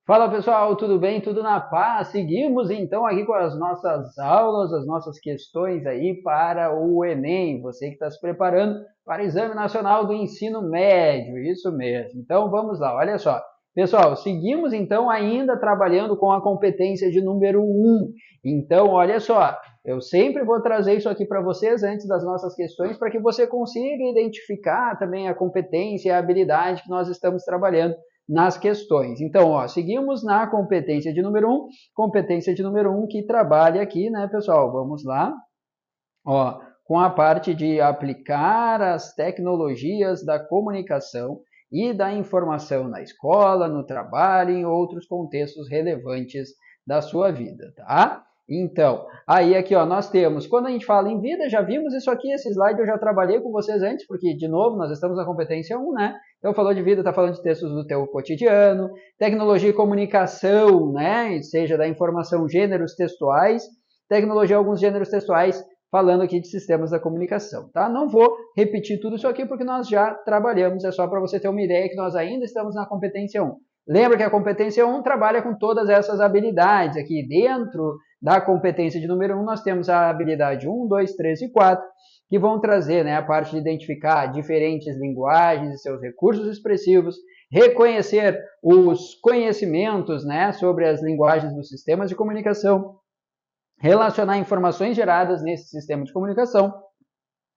Fala pessoal, tudo bem? Tudo na paz? Seguimos então aqui com as nossas aulas, as nossas questões aí para o Enem. Você que está se preparando para o Exame Nacional do Ensino Médio, isso mesmo. Então vamos lá, olha só. Pessoal, seguimos então ainda trabalhando com a competência de número 1. Então, olha só, eu sempre vou trazer isso aqui para vocês antes das nossas questões para que você consiga identificar também a competência e a habilidade que nós estamos trabalhando nas questões. Então, ó, seguimos na competência de número 1, competência de número 1 que trabalha aqui, né, pessoal? Vamos lá. Ó, com a parte de aplicar as tecnologias da comunicação e da informação na escola, no trabalho e em outros contextos relevantes da sua vida, tá? Então, aí aqui ó, nós temos, quando a gente fala em vida, já vimos isso aqui, esse slide eu já trabalhei com vocês antes, porque, de novo, nós estamos na competência 1, né? Então, falou de vida, está falando de textos do teu cotidiano, tecnologia e comunicação, né? Seja da informação, gêneros textuais, tecnologia, alguns gêneros textuais, falando aqui de sistemas da comunicação, tá? Não vou repetir tudo isso aqui porque nós já trabalhamos, é só para você ter uma ideia que nós ainda estamos na competência 1. Lembra que a competência 1 trabalha com todas essas habilidades. Aqui dentro da competência de número 1, nós temos a habilidade 1, 2, 3 e 4, que vão trazer, né, a parte de identificar diferentes linguagens e seus recursos expressivos, reconhecer os conhecimentos, né, sobre as linguagens dos sistemas de comunicação, relacionar informações geradas nesse sistema de comunicação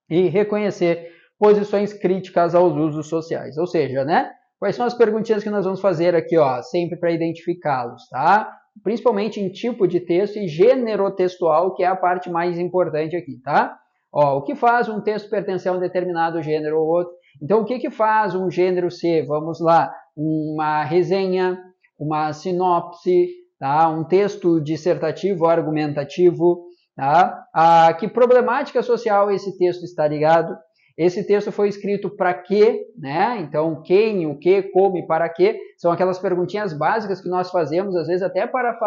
e reconhecer posições críticas aos usos sociais. Ou seja, né, quais são as perguntinhas que nós vamos fazer aqui, ó, sempre para identificá-los, tá? Principalmente em tipo de texto e gênero textual, que é a parte mais importante aqui, tá? Ó, o que faz um texto pertencer a um determinado gênero ou outro? Então, o que faz um gênero ser? Vamos lá, uma resenha, uma sinopse, tá? Um texto dissertativo, argumentativo, tá? Que problemática social esse texto está ligado? Esse texto foi escrito para quê, né? Então, quem, o que, como e para quê, são aquelas perguntinhas básicas que nós fazemos, às vezes até para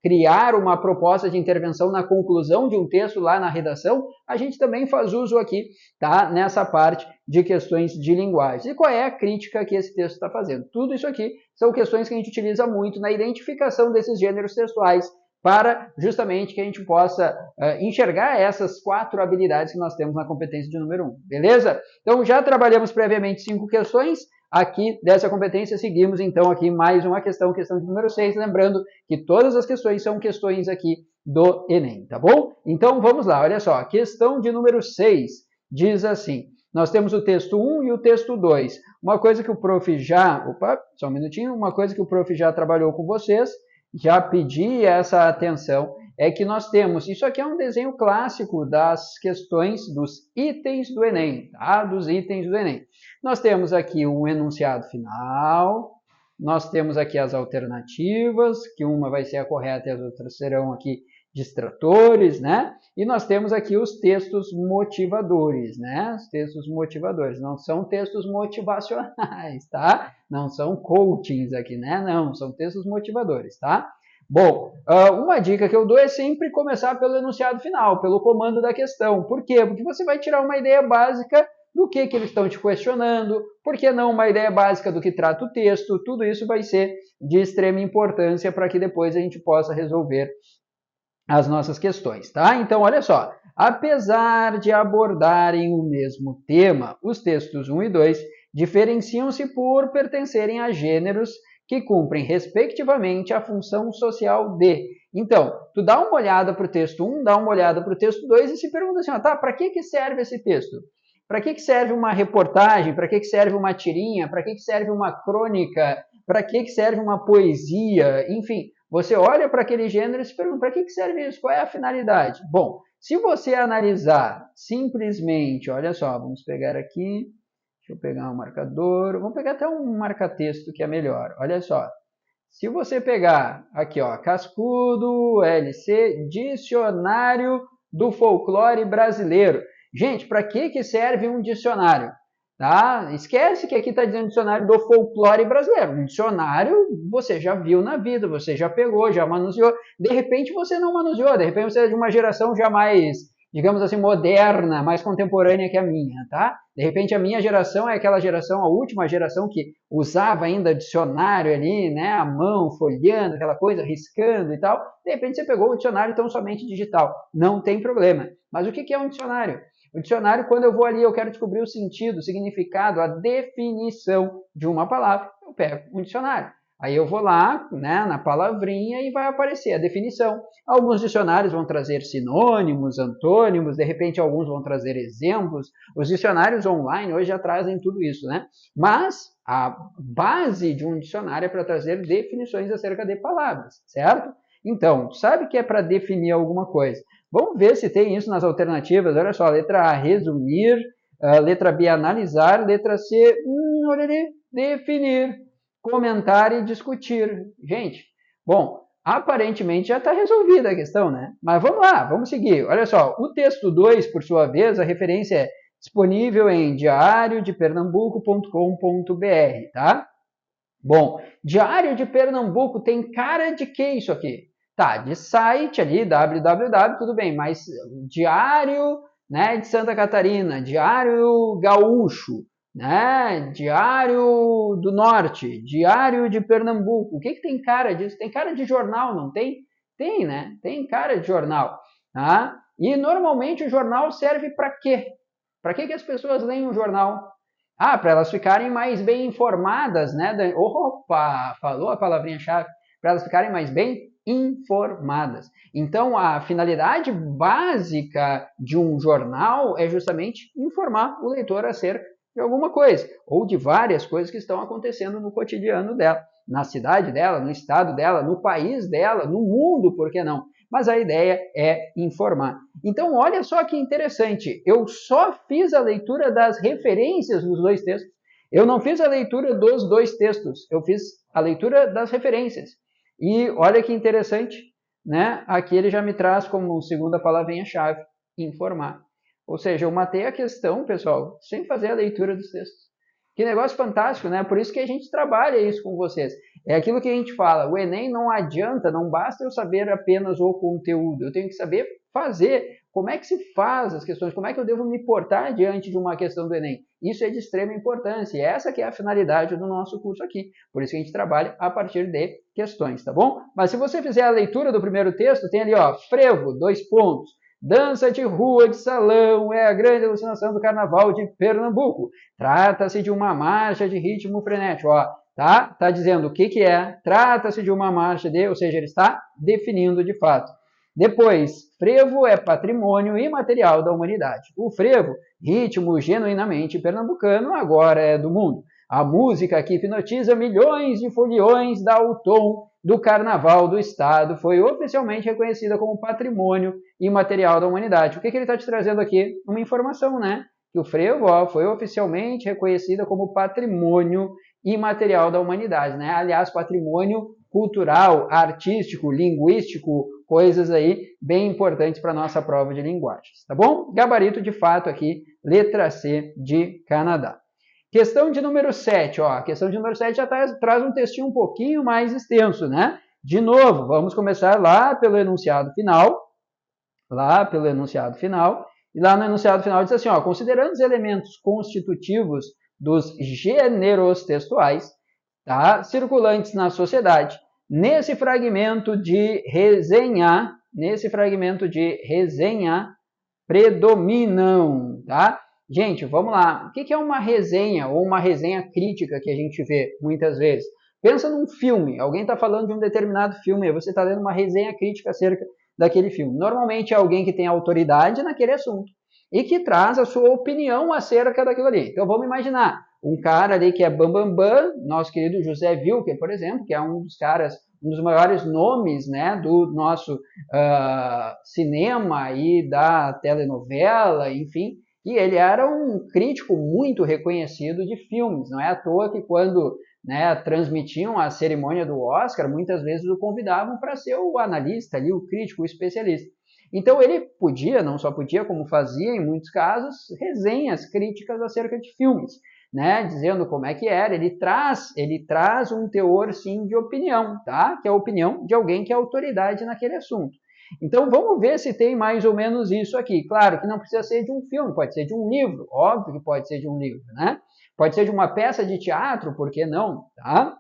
criar uma proposta de intervenção na conclusão de um texto lá na redação, a gente também faz uso aqui, tá? Nessa parte de questões de linguagem. E qual é a crítica que esse texto está fazendo? Tudo isso aqui são questões que a gente utiliza muito na identificação desses gêneros textuais, para justamente que a gente possa enxergar essas 4 habilidades que nós temos na competência de número 1, beleza? Então, já trabalhamos previamente 5 questões aqui dessa competência, seguimos então aqui mais uma questão, questão de número 6, lembrando que todas as questões são questões aqui do Enem, tá bom? Então, vamos lá, olha só, questão de número 6 diz assim, nós temos o texto 1 e o texto 2. Uma coisa que o prof já... Opa, só um minutinho. Uma coisa que o prof já trabalhou com vocês, já pedi essa atenção, é que nós temos... Isso aqui é um desenho clássico das questões dos itens do Enem, tá? Dos itens do Enem. Nós temos aqui um enunciado final, nós temos aqui as alternativas, que uma vai ser a correta e as outras serão aqui distratores, né? E nós temos aqui os textos motivadores, né? Os textos motivadores, não são textos motivacionais, tá? Não são coachings aqui, né? Não, são textos motivadores, tá? Bom, uma dica que eu dou é sempre começar pelo enunciado final, pelo comando da questão. Por quê? Porque você vai tirar uma ideia básica do que eles estão te questionando, por que não uma ideia básica do que trata o texto, tudo isso vai ser de extrema importância para que depois a gente possa resolver as nossas questões, tá? Então, olha só, apesar de abordarem o mesmo tema, os textos 1 e 2 diferenciam-se por pertencerem a gêneros que cumprem, respectivamente, a função social de. Então, tu dá uma olhada para o texto 1, dá uma olhada para o texto 2 e se pergunta assim, tá, para que serve esse texto? Para que serve uma reportagem? Para que serve uma tirinha? Para que serve uma crônica? Para que serve uma poesia? Enfim, você olha para aquele gênero e se pergunta, para que serve isso? Qual é a finalidade? Bom, se você analisar simplesmente, olha só, vamos pegar aqui, deixa eu pegar um marcador, vamos pegar até um marca-texto que é melhor, olha só. Se você pegar aqui, ó, Cascudo, LC, Dicionário do Folclore Brasileiro. Gente, para que serve um dicionário? Tá? Esquece que aqui está dizendo dicionário do folclore brasileiro. Um dicionário você já viu na vida, você já pegou, já manuseou. De repente você não manuseou, de repente você é de uma geração já digamos assim, moderna, mais contemporânea que a minha, tá? De repente a minha geração é aquela geração, a última geração que usava ainda dicionário ali, né, à mão, folheando, aquela coisa, riscando e tal. De repente você pegou o dicionário tão somente digital. Não tem problema. Mas o que é um dicionário? O dicionário, quando eu vou ali, eu quero descobrir o sentido, o significado, a definição de uma palavra, eu pego um dicionário. Aí eu vou lá, né, na palavrinha e vai aparecer a definição. Alguns dicionários vão trazer sinônimos, antônimos, de repente alguns vão trazer exemplos. Os dicionários online hoje já trazem tudo isso, né? Mas a base de um dicionário é para trazer definições acerca de palavras, certo? Então, sabe que é para definir alguma coisa. Vamos ver se tem isso nas alternativas. Olha só, letra A, resumir, letra B, analisar, letra C, olha ali, definir, comentar e discutir. Gente, bom, aparentemente já está resolvida a questão, né? Mas vamos lá, vamos seguir. Olha só, o texto 2, por sua vez, a referência é disponível em diariodepernambuco.com.br, tá? Bom, Diário de Pernambuco tem cara de que isso aqui? Tá, de site ali, www, tudo bem, mas Diário, né, de Santa Catarina, Diário Gaúcho, né, Diário do Norte, Diário de Pernambuco, o que tem cara disso? Tem cara de jornal, não tem? Tem, né? Tem cara de jornal, tá? E normalmente o jornal serve para quê? Para que as pessoas leem um jornal? Ah, para elas ficarem mais bem informadas, né? Opa, falou a palavrinha-chave. Para elas ficarem mais bem informadas. Então, a finalidade básica de um jornal é justamente informar o leitor acerca de alguma coisa, ou de várias coisas que estão acontecendo no cotidiano dela, na cidade dela, no estado dela, no país dela, no mundo, por que não? Mas a ideia é informar. Então, olha só que interessante, eu só fiz a leitura das referências dos dois textos. Eu não fiz a leitura dos dois textos, eu fiz a leitura das referências. E olha que interessante, né? Aqui ele já me traz como segunda palavrinha-chave, informar. Ou seja, eu matei a questão, pessoal, sem fazer a leitura dos textos. Que negócio fantástico, né? Por isso que a gente trabalha isso com vocês. É aquilo que a gente fala, o Enem não adianta, não basta eu saber apenas o conteúdo, eu tenho que saber fazer. Como é que se faz as questões? Como é que eu devo me portar diante de uma questão do Enem? Isso é de extrema importância e essa que é a finalidade do nosso curso aqui. Por isso que a gente trabalha a partir de questões, tá bom? Mas se você fizer a leitura do primeiro texto, tem ali, ó, frevo, 2 pontos. Dança de rua de salão é a grande alucinação do Carnaval de Pernambuco. Trata-se de uma marcha de ritmo frenético. Ó, tá dizendo o que é. Trata-se de uma marcha de, ou seja, ele está definindo de fato. Depois, frevo é patrimônio imaterial da humanidade. O frevo, ritmo genuinamente pernambucano, agora é do mundo. A música que hipnotiza milhões de foliões dá o tom do Carnaval do Estado, foi oficialmente reconhecida como patrimônio imaterial da humanidade. O que ele está te trazendo aqui? Uma informação, né? Que o frevo foi oficialmente reconhecida como patrimônio imaterial da humanidade, né? Aliás, patrimônio cultural, artístico, linguístico, coisas aí bem importantes para a nossa prova de linguagens, tá bom? Gabarito de fato aqui, letra C de Canadá. Questão de número 7, ó, a questão de número 7 já traz um textinho um pouquinho mais extenso, né? De novo, vamos começar lá pelo enunciado final, e lá no enunciado final diz assim, ó, considerando os elementos constitutivos dos gêneros textuais, tá, circulantes na sociedade, nesse fragmento de resenha predominam, tá? Gente, vamos lá. O que é uma resenha ou uma resenha crítica que a gente vê muitas vezes? Pensa num filme, alguém está falando de um determinado filme, você está lendo uma resenha crítica acerca daquele filme. Normalmente é alguém que tem autoridade naquele assunto e que traz a sua opinião acerca daquilo ali. Então vamos imaginar um cara ali que é bambambam, nosso querido José Wilker, por exemplo, que é um dos caras, um dos maiores nomes, né, do nosso cinema e da telenovela, enfim, e ele era um crítico muito reconhecido de filmes. Não é à toa que quando, né, transmitiam a cerimônia do Oscar, muitas vezes o convidavam para ser o analista ali, o crítico, o especialista. Então ele podia, não só podia, como fazia em muitos casos, resenhas críticas acerca de filmes, né, dizendo como é que era. Ele traz um teor sim de opinião, tá? Que é a opinião de alguém que é autoridade naquele assunto. Então vamos ver se tem mais ou menos isso aqui. Claro que não precisa ser de um filme, pode ser de um livro, óbvio que pode ser de um livro, né? Pode ser de uma peça de teatro, por que não, tá?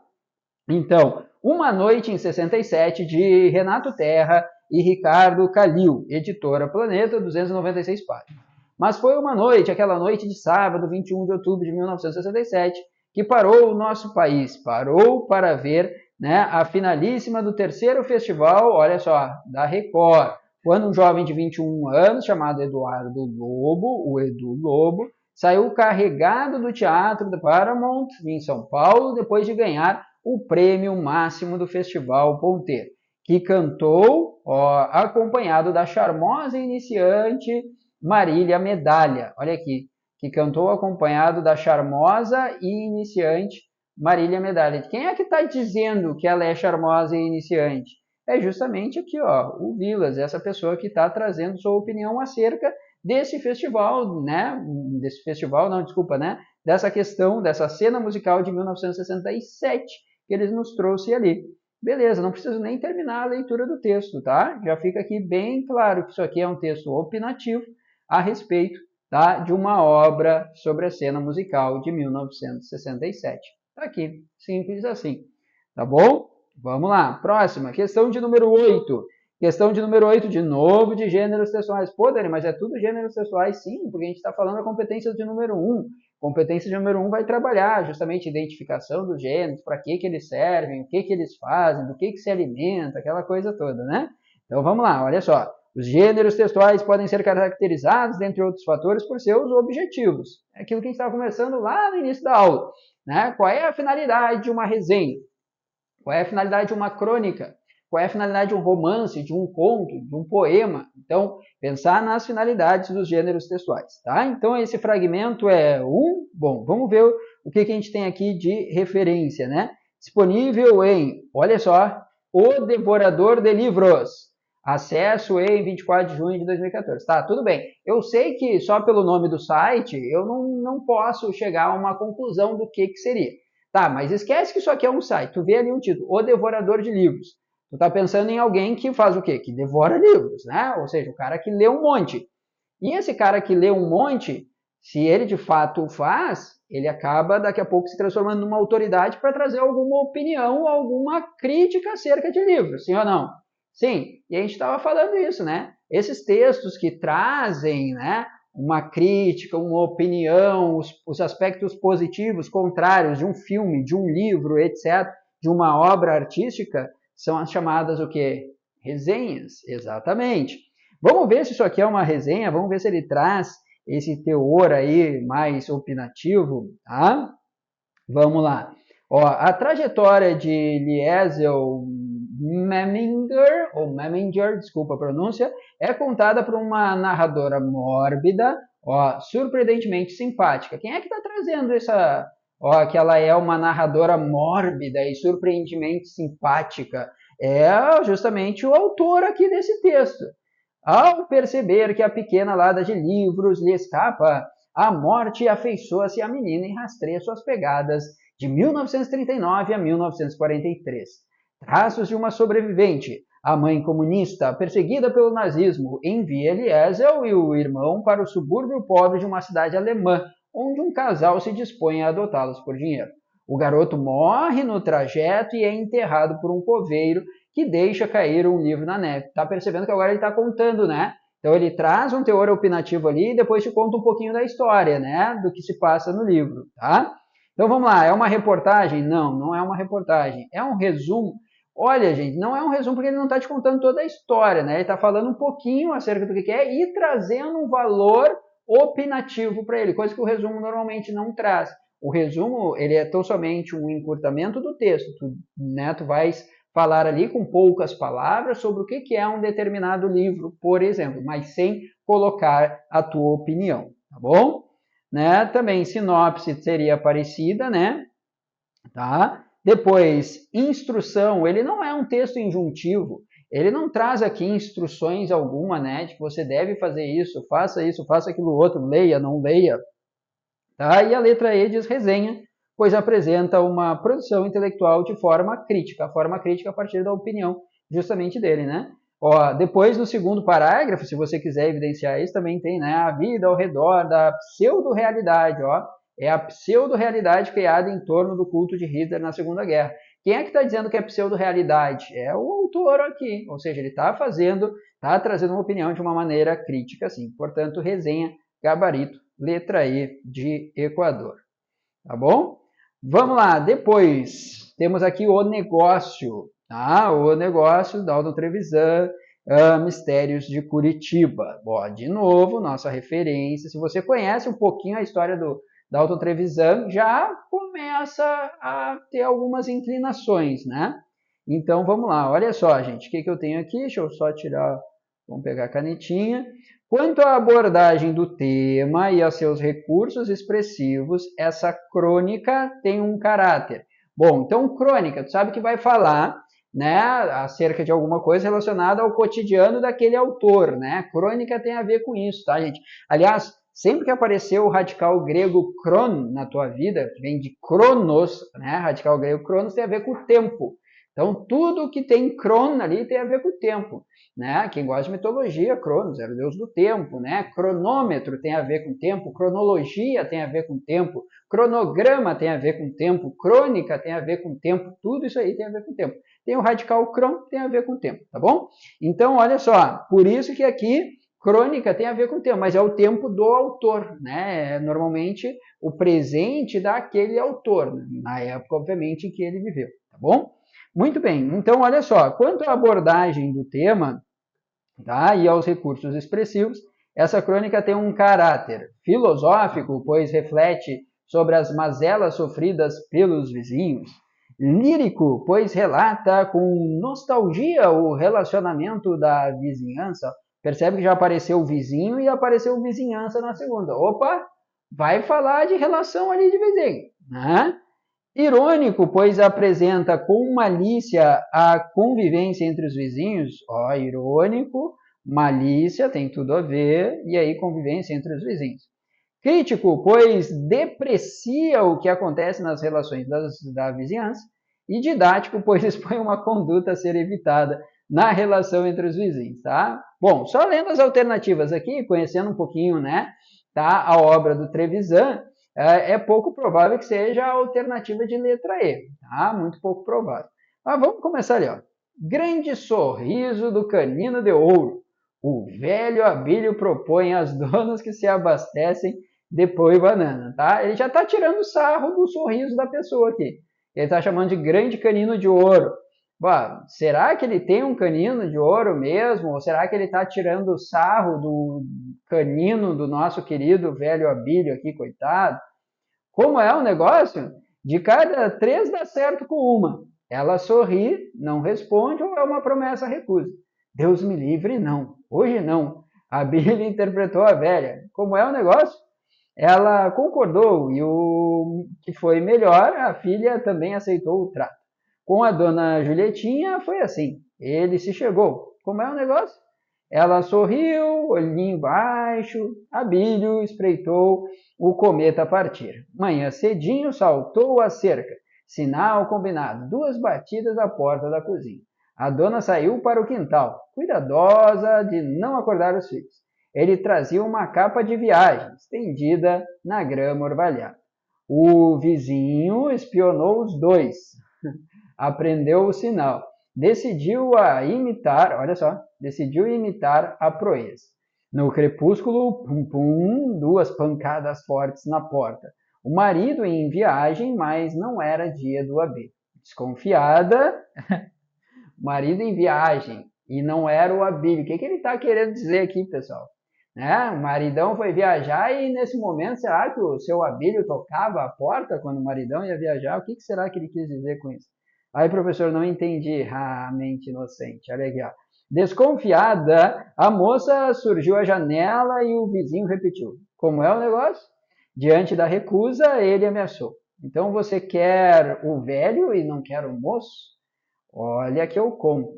Então, Uma Noite em 67, de Renato Terra e Ricardo Calil, editora Planeta, 296 páginas. Mas foi uma noite, aquela noite de sábado, 21 de outubro de 1967, que parou o nosso país, parou para ver, né, a finalíssima do terceiro festival, olha só, da Record, quando um jovem de 21 anos, chamado Eduardo Lobo, o Edu Lobo, saiu carregado do teatro da Paramount, em São Paulo, depois de ganhar o prêmio máximo do Festival Ponteiro, que cantou, acompanhado da charmosa iniciante Marília Medalha. Olha aqui, que cantou acompanhado da charmosa e iniciante Marília Medalha. Quem é que está dizendo que ela é charmosa e iniciante? É justamente aqui, ó, o Vilas, essa pessoa que está trazendo sua opinião acerca desse festival, né? Desse festival, não, desculpa, né? Dessa questão, dessa cena musical de 1967 que eles nos trouxe ali. Beleza, não preciso nem terminar a leitura do texto, tá? Já fica aqui bem claro que isso aqui é um texto opinativo a respeito, tá, de uma obra sobre a cena musical de 1967. Tá aqui, simples assim, tá bom? Vamos lá, próxima, questão de número 8. Questão de número 8, de novo, de gêneros textuais. Pô, Dani, mas é tudo gêneros textuais? Sim, porque a gente está falando da competência de número 1. Competência de número 1 vai trabalhar justamente a identificação dos gêneros, para que eles servem, o que eles fazem, do que se alimenta, aquela coisa toda, né? Então vamos lá, olha só. Os gêneros textuais podem ser caracterizados, dentre outros fatores, por seus objetivos. É aquilo que a gente estava conversando lá no início da aula, né? Qual é a finalidade de uma resenha? Qual é a finalidade de uma crônica? Qual é a finalidade de um romance, de um conto, de um poema? Então, pensar nas finalidades dos gêneros textuais, tá? Então, esse fragmento é um... Bom, vamos ver o que a gente tem aqui de referência, né? Disponível em, olha só, O Devorador de Livros. Acesso em 24 de junho de 2014. Tá, tudo bem. Eu sei que só pelo nome do site eu não posso chegar a uma conclusão do que seria. Tá, mas esquece que isso aqui é um site. Tu vê ali um título, O Devorador de Livros. Tu tá pensando em alguém que faz o quê? Que devora livros, né? Ou seja, o cara que lê um monte. E esse cara que lê um monte, se ele de fato o faz, ele acaba daqui a pouco se transformando numa autoridade para trazer alguma opinião, alguma crítica acerca de livros, sim ou não? Sim, e a gente estava falando isso, né? Esses textos que trazem, né, uma crítica, uma opinião, os aspectos positivos, contrários de um filme, de um livro, etc., de uma obra artística, são as chamadas o quê? Resenhas, exatamente. Vamos ver se isso aqui é uma resenha, vamos ver se ele traz esse teor aí mais opinativo, tá? Vamos lá. Ó, a trajetória de Liesel Meminger, desculpa a pronúncia, é contada por uma narradora mórbida, ó, surpreendentemente simpática. Quem é que está trazendo essa, ó, que ela é uma narradora mórbida e surpreendentemente simpática? É justamente o autor aqui desse texto. Ao perceber que a pequena lada de livros lhe escapa, a morte afeiçoa-se à menina e rastreia suas pegadas de 1939 a 1943. Traços de uma sobrevivente, a mãe comunista perseguida pelo nazismo, envia Eliezer e o irmão para o subúrbio pobre de uma cidade alemã, onde um casal se dispõe a adotá-los por dinheiro. O garoto morre no trajeto e é enterrado por um coveiro que deixa cair um livro na neve. Tá percebendo que agora ele está contando, né? Então ele traz um teor opinativo ali e depois te conta um pouquinho da história, né? Do que se passa no livro, tá? Então vamos lá, é uma reportagem? Não, não é uma reportagem. É um resumo. Olha, gente, não é um resumo porque ele não está te contando toda a história, né? Ele está falando um pouquinho acerca do que é e trazendo um valor opinativo para ele, coisa que o resumo normalmente não traz. O resumo, ele é tão somente um encurtamento do texto, né? Tu vais falar ali com poucas palavras sobre o que é um determinado livro, por exemplo, mas sem colocar a tua opinião, tá bom? Né? Também sinopse seria parecida, né? Tá? Depois, instrução, ele não é um texto injuntivo, ele não traz aqui instruções alguma, né? De que você deve fazer isso, faça aquilo outro, leia, não leia. Tá? E a letra E diz resenha, pois apresenta uma produção intelectual de forma crítica, a forma crítica a partir da opinião justamente dele, né? Ó, depois, no segundo parágrafo, se você quiser evidenciar isso, também tem, né, a vida ao redor da pseudo-realidade, ó. É a pseudo-realidade criada em torno do culto de Hitler na Segunda Guerra. Quem é que está dizendo que é pseudo-realidade? É o autor aqui, ou seja, ele está trazendo uma opinião de uma maneira crítica, assim. Portanto, resenha, gabarito, letra E de Equador. Tá bom? Vamos lá, depois temos aqui o negócio, tá? O negócio, Dalton Trevisan, Mistérios de Curitiba. Bom, de novo, nossa referência. Se você conhece um pouquinho a história do Dalton Trevisan, já começa a ter algumas inclinações, né? Então, vamos lá. Olha só, gente, o que eu tenho aqui? Deixa eu só tirar, vamos pegar a canetinha. Quanto à abordagem do tema e aos seus recursos expressivos, essa crônica tem um caráter. Bom, então crônica, tu sabe que vai falar, né, acerca de alguma coisa relacionada ao cotidiano daquele autor, né? Crônica tem a ver com isso, tá, gente? Aliás, sempre que apareceu o radical grego kron na tua vida, que vem de cronos, né? Radical grego cronos tem a ver com o tempo. Então, tudo que tem cron ali tem a ver com o tempo. Né? Quem gosta de mitologia, Cronos era o deus do tempo, né? Cronômetro tem a ver com tempo, cronologia tem a ver com tempo, cronograma tem a ver com tempo, crônica tem a ver com tempo, tudo isso aí tem a ver com tempo. Tem o radical cron, tem a ver com tempo, tá bom? Então, olha só, por isso que aqui crônica tem a ver com tempo, mas é o tempo do autor, né? É normalmente o presente daquele autor, né? Na época, obviamente, em que ele viveu, tá bom? Muito bem, então olha só, quanto à abordagem do tema, tá? E aos recursos expressivos, essa crônica tem um caráter filosófico, pois reflete sobre as mazelas sofridas pelos vizinhos. Lírico, pois relata com nostalgia o relacionamento da vizinhança. Percebe que já apareceu o vizinho e apareceu vizinhança na segunda. Opa, vai falar de relação ali de vizinho, né? Irônico, pois apresenta com malícia a convivência entre os vizinhos. Ó, irônico, malícia, tem tudo a ver, e aí convivência entre os vizinhos. Crítico, pois deprecia o que acontece nas relações da vizinhança. E didático, pois expõe uma conduta a ser evitada na relação entre os vizinhos, tá? Bom, só lendo as alternativas aqui, conhecendo um pouquinho, né, tá, a obra do Trevisan, é pouco provável que seja a alternativa de letra E, tá? Muito pouco provável. Mas vamos começar ali, ó. Grande sorriso do canino de ouro. O velho Abílio propõe às donas que se abastecem de pão e banana, tá? Ele já está tirando sarro do sorriso da pessoa aqui. Ele está chamando de grande canino de ouro. Bah, será que ele tem um canino de ouro mesmo? Ou será que ele está tirando sarro do canino do nosso querido velho Abílio aqui, coitado? Como é o negócio? De cada 3 dá certo com uma. Ela sorri, não responde ou é uma promessa recusa. Deus me livre, não. Hoje não. A Bíblia interpretou a velha. Como é o negócio? Ela concordou e o que foi melhor, a filha também aceitou o trato. Com a dona Julietinha foi assim. Ele se chegou. Como é o negócio? Ela sorriu, olhinho baixo, Abílio espreitou o cometa partir. Manhã cedinho saltou a cerca. Sinal combinado. 2 batidas à porta da cozinha. A dona saiu para o quintal, cuidadosa de não acordar os filhos. Ele trazia uma capa de viagem, estendida na grama orvalhada. O vizinho espionou os dois. Aprendeu o sinal. Decidiu imitar a proeza. No crepúsculo, pum pum, 2 pancadas fortes na porta. O marido em viagem, mas não era dia do Abílio. Desconfiada, marido em viagem, e não era o Abílio. O que ele está querendo dizer aqui, pessoal? Né? O maridão foi viajar e nesse momento, será que o seu Abílio tocava a porta quando o maridão ia viajar? O que será que ele quis dizer com isso? Aí, professor, não entendi. Ah, mente inocente. Olha aqui, ó. Desconfiada, a moça surgiu à janela e o vizinho repetiu. Como é o negócio? Diante da recusa, ele ameaçou. Então, você quer o velho e não quer o moço? Olha que eu conto.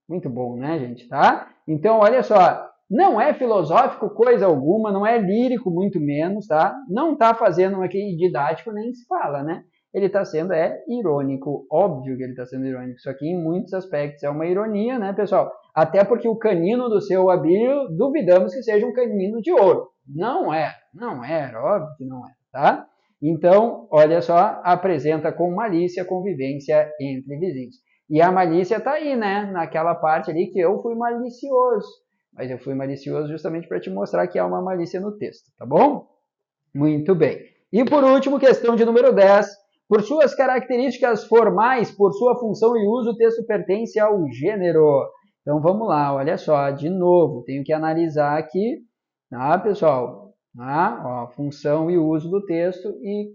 Muito bom, né, gente? Tá? Então, olha só. Não é filosófico coisa alguma, não é lírico muito menos, tá? Não está fazendo aqui didático, nem se fala, né? Ele está sendo irônico, óbvio que ele está sendo irônico. Isso aqui, em muitos aspectos, é uma ironia, né, pessoal? até porque o canino do seu Abílio duvidamos que seja um canino de ouro. Não era, óbvio que não era, tá? Então, olha só, apresenta com malícia convivência entre vizinhos. E a malícia está aí, né? Naquela parte ali que eu fui malicioso. Mas eu fui malicioso justamente para te mostrar que há uma malícia no texto, tá bom? Muito bem. E por último, questão de número 10. Por suas características formais, por sua função e uso, o texto pertence ao gênero. Então vamos lá, olha só, de novo, tenho que analisar aqui, tá, pessoal? Ó, função e uso do texto e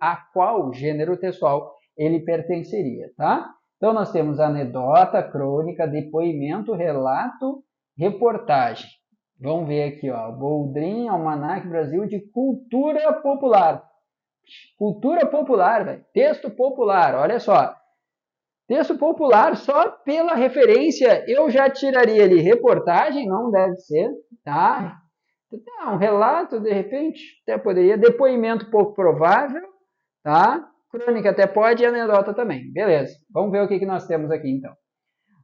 a qual gênero textual ele pertenceria, tá? Então nós temos anedota, crônica, depoimento, relato, reportagem. Vamos ver aqui, ó, Boldrin, Almanac Brasil de Cultura Popular. Cultura popular, velho. Texto popular, olha só. Texto popular, só pela referência, eu já tiraria ali reportagem, não deve ser, tá? Um relato, de repente, até poderia. Depoimento pouco provável, tá? Crônica até pode e anedota também. Beleza, vamos ver o que nós temos aqui, então.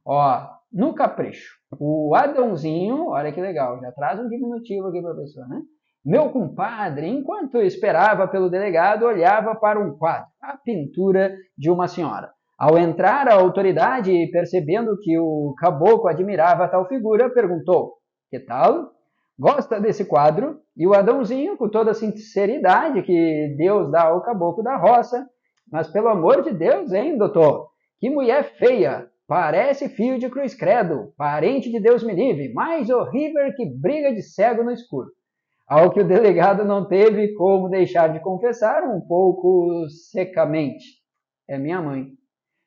Ó, no capricho, o Adãozinho, olha que legal, já traz um diminutivo aqui para a pessoa, né? Meu compadre, enquanto esperava pelo delegado, olhava para um quadro, a pintura de uma senhora. Ao entrar a autoridade, percebendo que o caboclo admirava tal figura, perguntou, que tal? Gosta desse quadro? E o Adãozinho, com toda a sinceridade que Deus dá ao caboclo da roça, mas pelo amor de Deus, hein, doutor? Que mulher feia! Parece filho de cruz credo, parente de Deus me livre, mais horrível que briga de cego no escuro. Ao que o delegado não teve como deixar de confessar um pouco secamente. É minha mãe.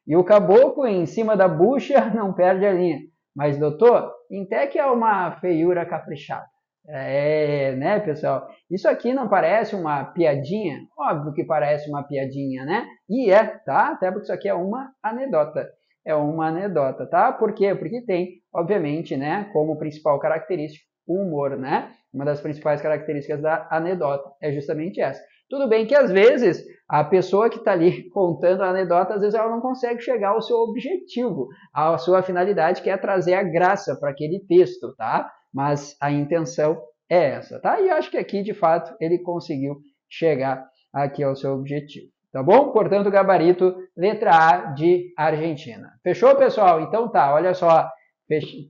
E o caboclo, em cima da bucha, não perde a linha. Mas, doutor, até que é uma feiura caprichada. Né, pessoal? Isso aqui não parece uma piadinha? Óbvio que parece uma piadinha, né? E tá? Até porque isso aqui é uma anedota. É uma anedota, tá? Por quê? Porque tem, obviamente, né, como principal característica, o humor, né? Uma das principais características da anedota é justamente essa. Tudo bem que, às vezes, a pessoa que está ali contando a anedota, às vezes ela não consegue chegar ao seu objetivo, à sua finalidade, que é trazer a graça para aquele texto, tá? Mas a intenção é essa, tá? E acho que aqui, de fato, ele conseguiu chegar aqui ao seu objetivo, tá bom? Portanto, gabarito, letra A de Argentina. Fechou, pessoal? Então tá, olha só,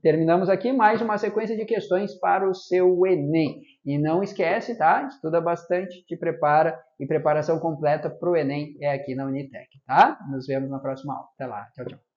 terminamos aqui mais uma sequência de questões para o seu Enem. E não esquece, tá? Estuda bastante, te prepara, e preparação completa para o Enem é aqui na Unitec, tá? Nos vemos na próxima aula. Até lá, tchau, tchau.